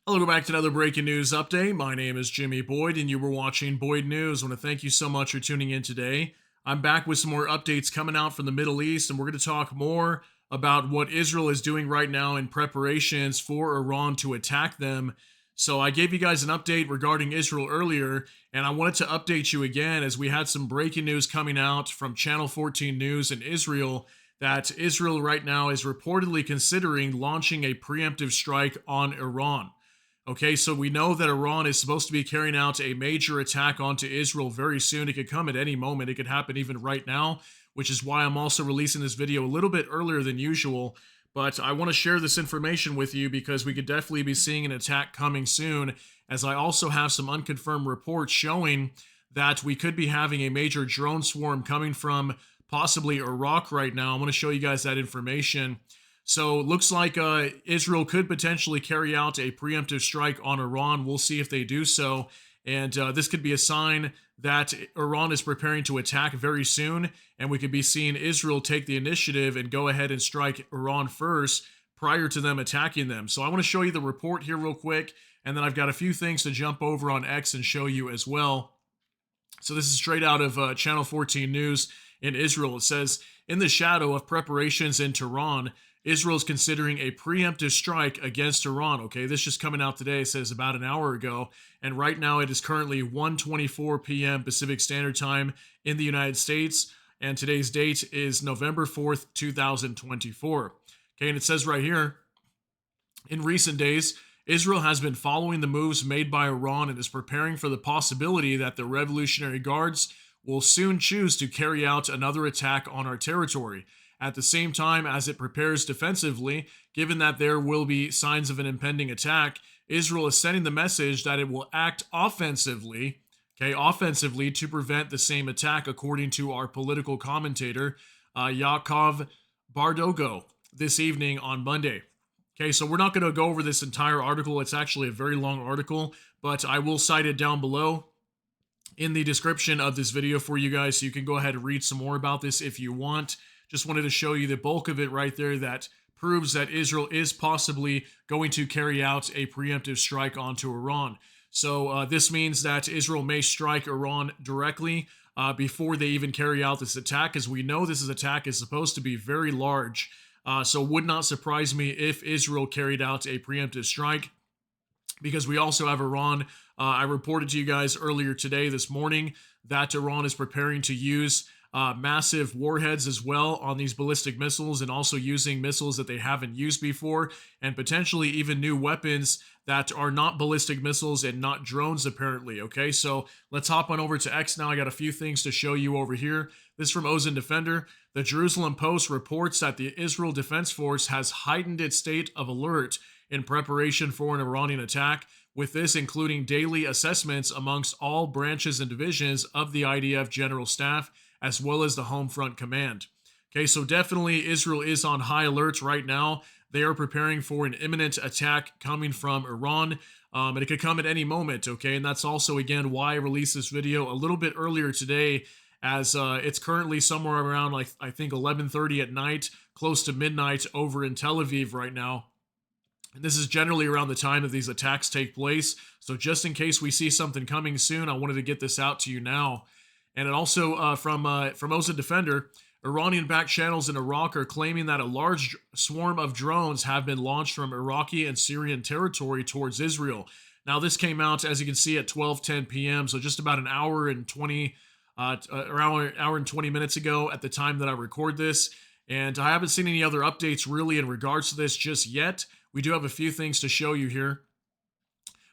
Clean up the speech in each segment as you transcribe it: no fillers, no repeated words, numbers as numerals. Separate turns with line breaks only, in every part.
Welcome back to another breaking news update. My name is Jimmy Boyd, and you were watching Boyd News. I want to thank you so much for tuning in today. I'm back with some more updates coming out from the Middle East, and we're going to talk more about what Israel is doing right now in preparations for Iran to attack them. So, I gave you guys an update regarding Israel earlier, and I wanted to update you again as we had some breaking news coming out from Channel 14 News in Israel that Israel right now is reportedly considering launching a preemptive strike on Iran. Okay, so we know that Iran is supposed to be carrying out a major attack onto Israel very soon. It could come at any moment. It could happen even right now, which is why I'm also releasing this video a little bit earlier than usual. But I want to share this information with you because we could definitely be seeing an attack coming soon, as I also have some unconfirmed reports showing that we could be having a major drone swarm coming from possibly Iraq right now. I'm going to show you guys that information. So it looks like Israel could potentially carry out a preemptive strike on Iran. We'll see if they do so. And this could be a sign that Iran is preparing to attack very soon. And we could be seeing Israel take the initiative and go ahead and strike Iran first prior to them attacking them. So I want to show you the report here real quick. And then I've got a few things to jump over on X and show you as well. So this is straight out of Channel 14 News in Israel. It says, in the shadow of preparations in Tehran, Israel is considering a preemptive strike against Iran. Okay, this just coming out today. It says about an hour ago. And right now it is currently 1:24 p.m. Pacific Standard Time in the United States. And today's date is November 4th, 2024. Okay, and it says right here, in recent days, Israel has been following the moves made by Iran and is preparing for the possibility that the Revolutionary Guards will soon choose to carry out another attack on our territory. At the same time as it prepares defensively, given that there will be signs of an impending attack, Israel is sending the message that it will act offensively, to prevent the same attack, according to our political commentator, Yaakov Bardogo, this evening on Monday. Okay, so we're not going to go over this entire article. It's actually a very long article, but I will cite it down below in the description of this video for you guys, so you can go ahead and read some more about this if you want. Just wanted to show you the bulk of it right there that proves that Israel is possibly going to carry out a preemptive strike onto Iran. So this means that Israel may strike Iran directly before they even carry out this attack, as we know this attack is supposed to be very large. So would not surprise me if Israel carried out a preemptive strike, because we also have Iran. I reported to you guys earlier today, this morning, that Iran is preparing to use massive warheads as well on these ballistic missiles, and also using missiles that they haven't used before, and potentially even new weapons that are not ballistic missiles and not drones, apparently. Okay, so let's hop on over to X now. I got a few things to show you over here. This is from Ozen Defender. The Jerusalem Post reports that the Israel Defense Force has heightened its state of alert in preparation for an Iranian attack, with this including daily assessments amongst all branches and divisions of the IDF General Staff, as well as the Home Front Command. Okay, so definitely Israel is on high alert right now. They are preparing for an imminent attack coming from Iran, and it could come at any moment, okay? And that's also, again, why I released this video a little bit earlier today, as it's currently somewhere around, like, I think 11:30 at night, close to midnight over in Tel Aviv right now. And this is generally around the time that these attacks take place. So just in case we see something coming soon, I wanted to get this out to you now. And it also from Ozen Defender, Iranian-backed channels in Iraq are claiming that a large swarm of drones have been launched from Iraqi and Syrian territory towards Israel. Now, this came out, as you can see, at 12:10 p.m., so just about an hour and 20 minutes ago at the time that I record this. And I haven't seen any other updates really in regards to this just yet. We do have a few things to show you here.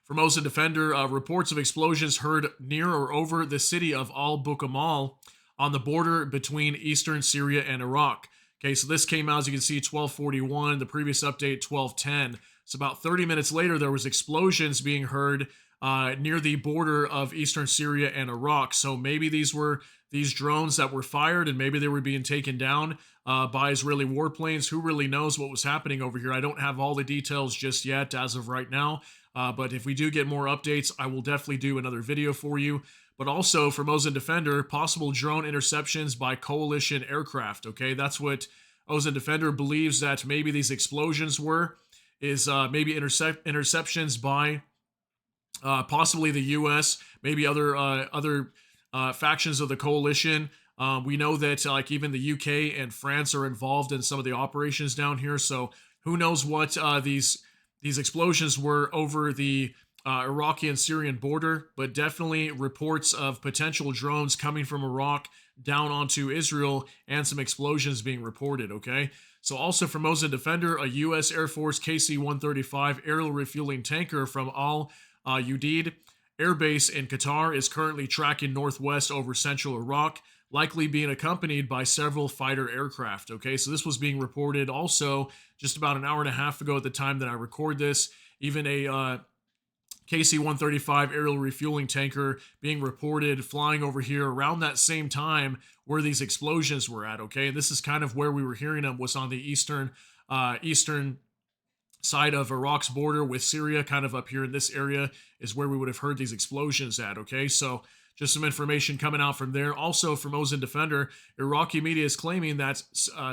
From Ozen Defender, reports of explosions heard near or over the city of Al-Bukamal on the border between eastern Syria and Iraq. Okay, so this came out, as you can see, 12:41. The previous update, 12:10. So about 30 minutes later, there was explosions being heard near the border of eastern Syria and Iraq. So maybe these were these drones that were fired, and maybe they were being taken down by Israeli warplanes. Who really knows what was happening over here? I don't have all the details just yet as of right now. But if we do get more updates, I will definitely do another video for you. But also, from Ozen Defender, possible drone interceptions by coalition aircraft. Okay, that's what Ozen Defender believes that maybe these explosions were. is maybe interceptions by possibly the U.S., maybe other factions of the coalition. We know that like even the UK and France are involved in some of the operations down here. So who knows what these explosions were over the Iraqi and Syrian border, but definitely reports of potential drones coming from Iraq down onto Israel and some explosions being reported. Okay. So also from Mosin Defender, a U.S. Air Force KC-135 aerial refueling tanker from Al Udeid Air Base in Qatar is currently tracking northwest over central Iraq, likely being accompanied by several fighter aircraft. Okay, so this was being reported also just about an hour and a half ago at the time that I record this. Even a KC-135 aerial refueling tanker being reported flying over here around that same time where these explosions were at. Okay, and this is kind of where we were hearing them, was on the eastern side of Iraq's border with Syria, kind of up here in this area is where we would have heard these explosions at. Okay, so just some information coming out from there. Also from Mosin Defender, Iraqi media is claiming that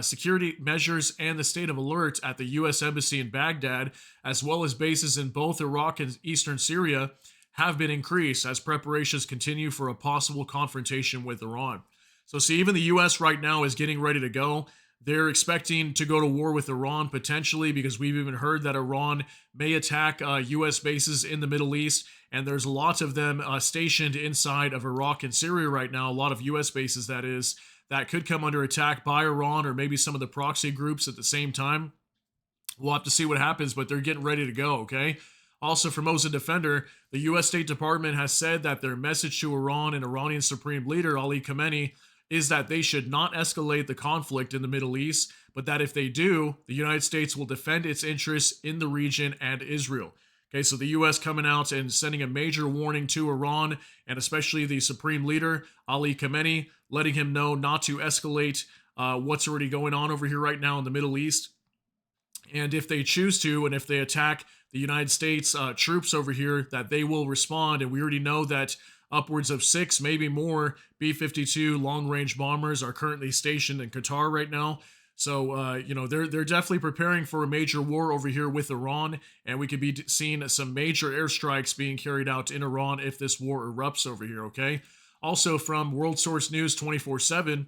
security measures and the state of alert at the U.S. Embassy in Baghdad, as well as bases in both Iraq and eastern Syria, have been increased as preparations continue for a possible confrontation with Iran. So see, even the U.S. right now is getting ready to go. They're expecting to go to war with Iran potentially, because we've even heard that Iran may attack U.S. bases in the Middle East, and there's lots of them stationed inside of Iraq and Syria right now, a lot of U.S. bases that is, that could come under attack by Iran or maybe some of the proxy groups at the same time. We'll have to see what happens, but they're getting ready to go, okay? Also, from Mosin Defender, the U.S. State Department has said that their message to Iran and Iranian Supreme Leader Ali Khamenei is that they should not escalate the conflict in the Middle East, but that if they do, the United States will defend its interests in the region and Israel. Okay, so the U.S. coming out and sending a major warning to Iran, and especially the Supreme Leader, Ali Khamenei, letting him know not to escalate what's already going on over here right now in the Middle East. And if they choose to, and if they attack the United States troops over here, that they will respond. And we already know that upwards of 6, maybe more, B-52 long-range bombers are currently stationed in Qatar right now. So, they're definitely preparing for a major war over here with Iran, and we could be seeing some major airstrikes being carried out in Iran if this war erupts over here, okay? Also from World Source News 24/7,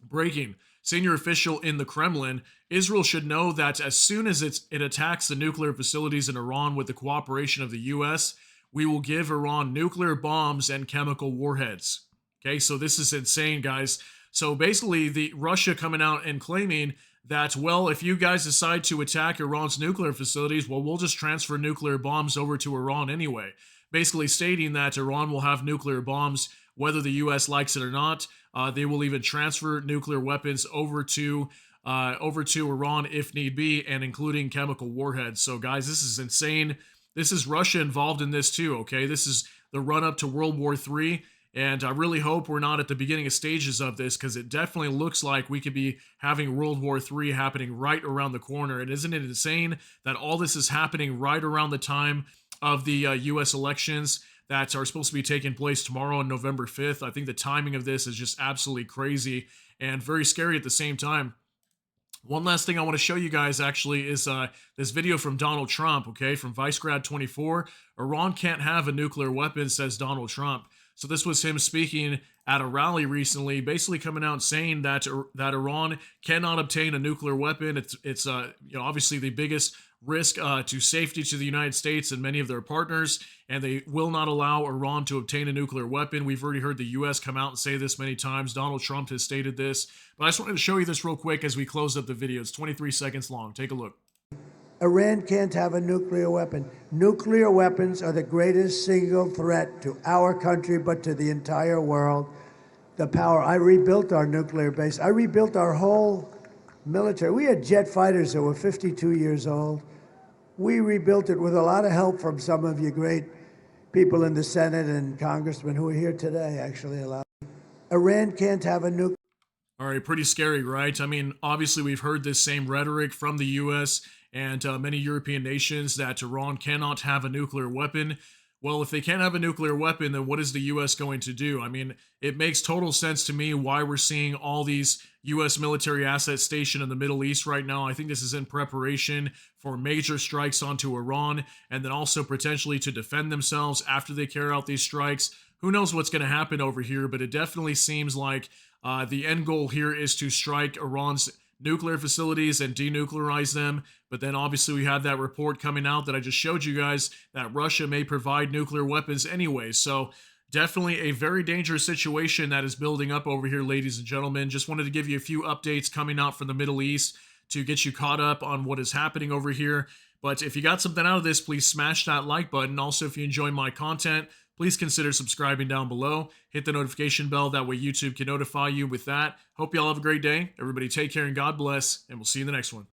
breaking. Senior official in the Kremlin, Israel should know that as soon as it attacks the nuclear facilities in Iran with the cooperation of the U.S., we will give Iran nuclear bombs and chemical warheads. Okay, so this is insane, guys. So basically, the Russia coming out and claiming that, well, if you guys decide to attack Iran's nuclear facilities, well, we'll just transfer nuclear bombs over to Iran anyway. Basically stating that Iran will have nuclear bombs whether the U.S. likes it or not. They will even transfer nuclear weapons over to Iran if need be, and including chemical warheads. So, guys, this is insane. This is Russia involved in this too, okay? This is the run-up to World War III, and I really hope we're not at the beginning of stages of this, because it definitely looks like we could be having World War III happening right around the corner. And isn't it insane that all this is happening right around the time of the U.S. elections that are supposed to be taking place tomorrow on November 5th? I think the timing of this is just absolutely crazy and very scary at the same time. One last thing I want to show you guys actually is this video from Donald Trump, okay, from ViceGrad24. Iran can't have a nuclear weapon, says Donald Trump. So this was him speaking at a rally recently, basically coming out and saying that Iran cannot obtain a nuclear weapon. It's obviously the biggest risk to safety to the United States and many of their partners, and they will not allow Iran to obtain a nuclear weapon. We've already heard the U.S. come out and say this many times. Donald Trump has stated this, but I just wanted to show you this real quick as we close up the video. It's 23 seconds long. Take a look.
Iran can't have a nuclear weapon. Nuclear weapons are the greatest single threat to our country, but to the entire world. The power. I rebuilt our nuclear base. I rebuilt our whole military. We had jet fighters that were 52 years old. We rebuilt it with a lot of help from some of you great people in the Senate and congressmen who are here today, actually. A lot. Iran can't have a nuclear.
All right, pretty scary, right? I mean, obviously we've heard this same rhetoric from the U.S. and many European nations that Iran cannot have a nuclear weapon. Well, if they can't have a nuclear weapon, then what is the US going to do? I mean, it makes total sense to me why we're seeing all these US military assets stationed in the Middle East right now. I think this is in preparation for major strikes onto Iran, and then also potentially to defend themselves after they carry out these strikes. Who knows what's going to happen over here, but it definitely seems like the end goal here is to strike Iran's nuclear facilities and denuclearize them. But then obviously we have that report coming out that I just showed you guys that Russia may provide nuclear weapons anyway. So definitely a very dangerous situation that is building up over here, ladies and gentlemen. Just wanted to give you a few updates coming out from the Middle East to get you caught up on what is happening over here. But if you got something out of this, please smash that like button. Also, if you enjoy my content, please consider subscribing down below. Hit the notification bell. That way YouTube can notify you with that. Hope you all have a great day. Everybody take care and God bless. And we'll see you in the next one.